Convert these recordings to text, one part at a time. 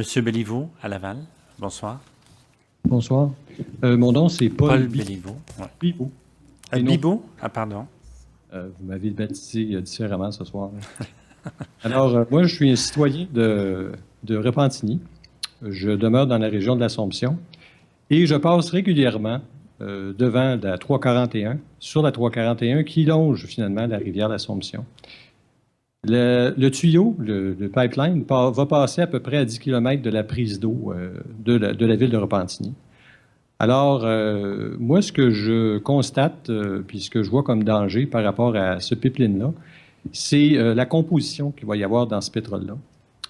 Monsieur Béliveau, à Laval. Bonsoir. Bonsoir. Mon nom, c'est Paul Béliveau. Ouais. Bibeau. Bibeau? Ah, pardon. Vous m'avez baptisé différemment ce soir. Alors, moi, je suis un citoyen de Repentigny. Je demeure dans la région de l'Assomption et je passe régulièrement devant la 341, sur la 341, qui longe finalement la rivière l'Assomption. Le tuyau, le pipeline, va passer à peu près à 10 km de la prise d'eau de la ville de Repentigny. Alors, moi, ce que je constate, puis ce que je vois comme danger par rapport à ce pipeline-là, c'est la composition qu'il va y avoir dans ce pétrole-là.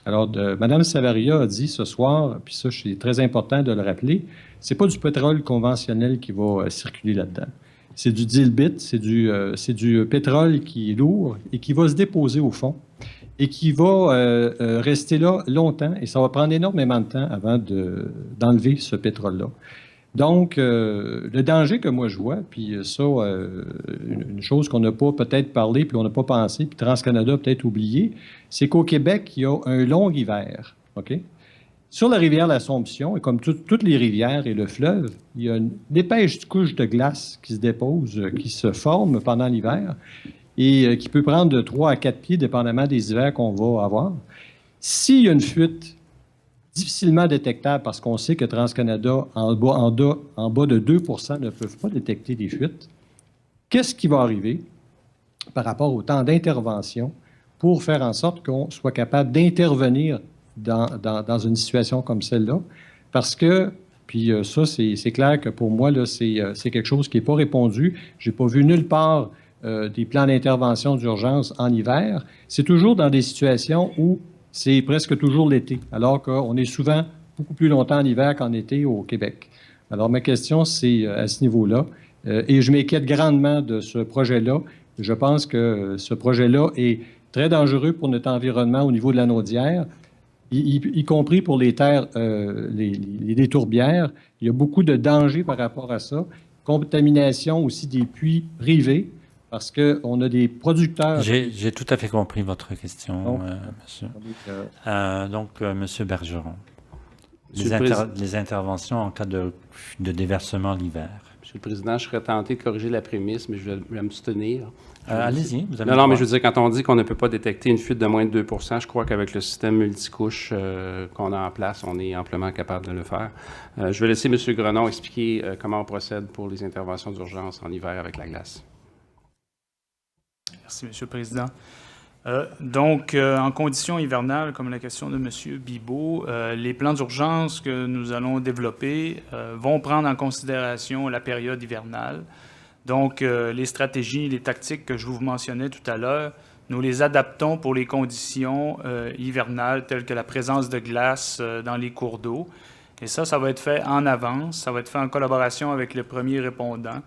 Alors, Mme Savaria a dit ce soir, puis ça, c'est très important de le rappeler, c'est pas du pétrole conventionnel qui va circuler là-dedans. C'est du dilbit, c'est du pétrole qui est lourd et qui va se déposer au fond et qui va rester là longtemps, et ça va prendre énormément de temps avant d'enlever ce pétrole-là. Donc, le danger que moi je vois, puis ça, une chose qu'on n'a pas peut-être parlé, puis on n'a pas pensé, puis TransCanada a peut-être oublié, c'est qu'au Québec, il y a un long hiver, OK? Sur la rivière l'Assomption, et comme toutes les rivières et le fleuve, il y a une épaisse couche de glace qui se dépose, qui se forme pendant l'hiver, et qui peut prendre de 3 à 4 pieds, dépendamment des hivers qu'on va avoir. S'il y a une fuite difficilement détectable, parce qu'on sait que TransCanada, en bas de 2 ne peuvent pas détecter des fuites, qu'est-ce qui va arriver par rapport au temps d'intervention pour faire en sorte qu'on soit capable d'intervenir dans une situation comme celle-là? Parce que, puis ça, c'est clair que pour moi, là, c'est quelque chose qui n'est pas répondu. Je n'ai pas vu nulle part des plans d'intervention d'urgence en hiver. C'est toujours dans des situations où c'est presque toujours l'été, alors qu'on est souvent beaucoup plus longtemps en hiver qu'en été au Québec. Alors, ma question, c'est à ce niveau-là. Et je m'inquiète grandement de ce projet-là. Je pense que ce projet-là est très dangereux pour notre environnement au niveau de la Naudière, y compris pour les terres, les tourbières. Il y a beaucoup de dangers par rapport à ça. Contamination aussi des puits privés, parce qu'on a des producteurs... J'ai tout à fait compris votre question, monsieur. Monsieur Bergeron, les interventions en cas de déversement l'hiver. Monsieur le Président, je serais tenté de corriger la prémisse, mais je vais me soutenir. Allez-y. Non, mais je veux dire, quand on dit qu'on ne peut pas détecter une fuite de moins de 2 je crois qu'avec le système multicouche qu'on a en place, on est amplement capable de le faire. Je vais laisser M. Grenon expliquer comment on procède pour les interventions d'urgence en hiver avec la glace. Merci, M. le Président. En conditions hivernales, comme la question de M. Bibeau, les plans d'urgence que nous allons développer vont prendre en considération la période hivernale. Donc, les stratégies, les tactiques que je vous mentionnais tout à l'heure, nous les adaptons pour les conditions hivernales, telles que la présence de glace dans les cours d'eau. Et ça va être fait en avance, ça va être fait en collaboration avec le premier répondant,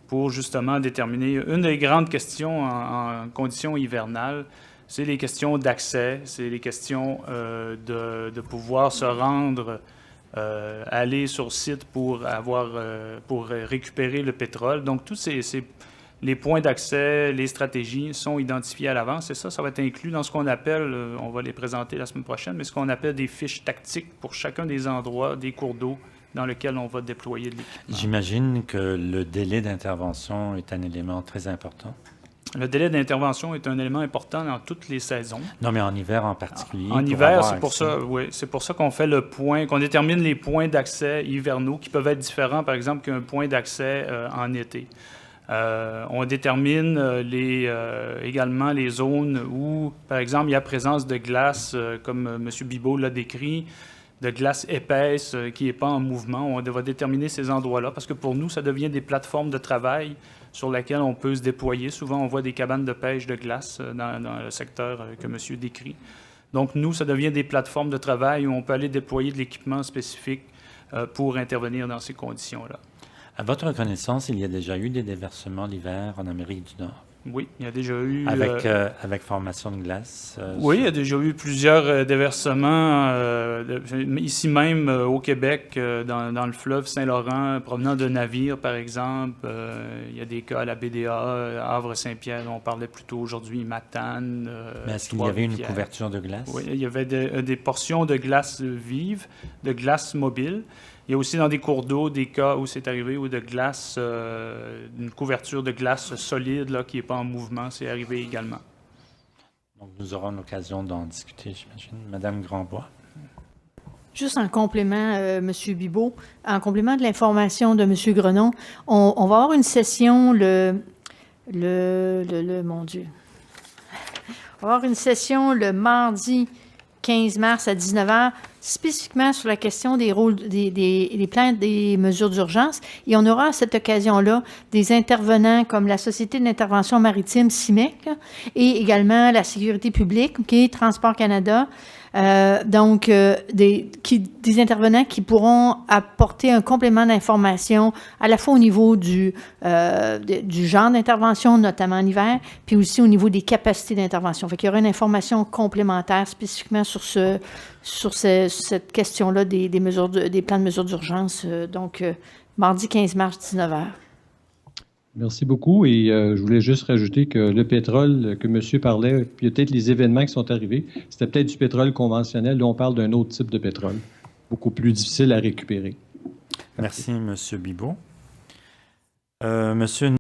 pour justement déterminer une des grandes questions en conditions hivernales, c'est les questions d'accès, c'est les questions de pouvoir se rendre, aller sur site pour récupérer le pétrole. Donc, tous les points d'accès, les stratégies sont identifiés à l'avance et ça va être inclus dans ce qu'on appelle, on va les présenter la semaine prochaine, mais ce qu'on appelle des fiches tactiques pour chacun des endroits, des cours d'eau, dans lequel on va déployer de l'équipement. J'imagine que le délai d'intervention est un élément très important. Le délai d'intervention est un élément important dans toutes les saisons. Non, mais en hiver en particulier. En hiver, c'est pour ça qu'on fait le point, qu'on détermine les points d'accès hivernaux qui peuvent être différents, par exemple, qu'un point d'accès en été. On détermine également les zones où, par exemple, il y a présence de glace, comme M. Bibeau l'a décrit, de glace épaisse qui n'est pas en mouvement. On va déterminer ces endroits-là parce que pour nous, ça devient des plateformes de travail sur lesquelles on peut se déployer. Souvent, on voit des cabanes de pêche de glace dans le secteur que monsieur décrit. Donc, nous, ça devient des plateformes de travail où on peut aller déployer de l'équipement spécifique pour intervenir dans ces conditions-là. À votre connaissance, il y a déjà eu des déversements l'hiver en Amérique du Nord? Oui, il y a déjà eu... Avec formation de glace? Oui, il y a déjà eu plusieurs déversements, ici même au Québec, dans le fleuve Saint-Laurent, provenant de navires, par exemple. Il y a des cas à la BDA, Havre-Saint-Pierre, on parlait plus tôt aujourd'hui, Matane. Mais est-ce qu'il y avait une couverture de glace? Oui, il y avait des portions de glace vive, de glace mobile. Il y a aussi dans des cours d'eau des cas où c'est arrivé, où de glace, une couverture de glace solide là, qui n'est pas en mouvement, c'est arrivé également. Donc, nous aurons l'occasion d'en discuter, j'imagine. Madame Grandbois. Juste en complément, M. Bibeau, en complément de l'information de M. Grenon, on va avoir une session mon Dieu. On va avoir une session le mardi 15 mars à 19h, spécifiquement sur la question des rôles, des plaintes des mesures d'urgence. Et on aura à cette occasion-là des intervenants comme la Société d'intervention maritime CIMEC et également la Sécurité publique, OK, Transport Canada. Donc, des intervenants qui pourront apporter un complément d'information à la fois au niveau du genre d'intervention, notamment en hiver, puis aussi au niveau des capacités d'intervention. Fait qu'il y aura une information complémentaire spécifiquement sur cette question-là des plans de mesures d'urgence. Donc, mardi 15 mars, 19h. Merci beaucoup. Et je voulais juste rajouter que le pétrole que monsieur parlait, puis peut-être les événements qui sont arrivés, c'était peut-être du pétrole conventionnel. Là, on parle d'un autre type de pétrole, beaucoup plus difficile à récupérer. Merci, M. Bibeau. Monsieur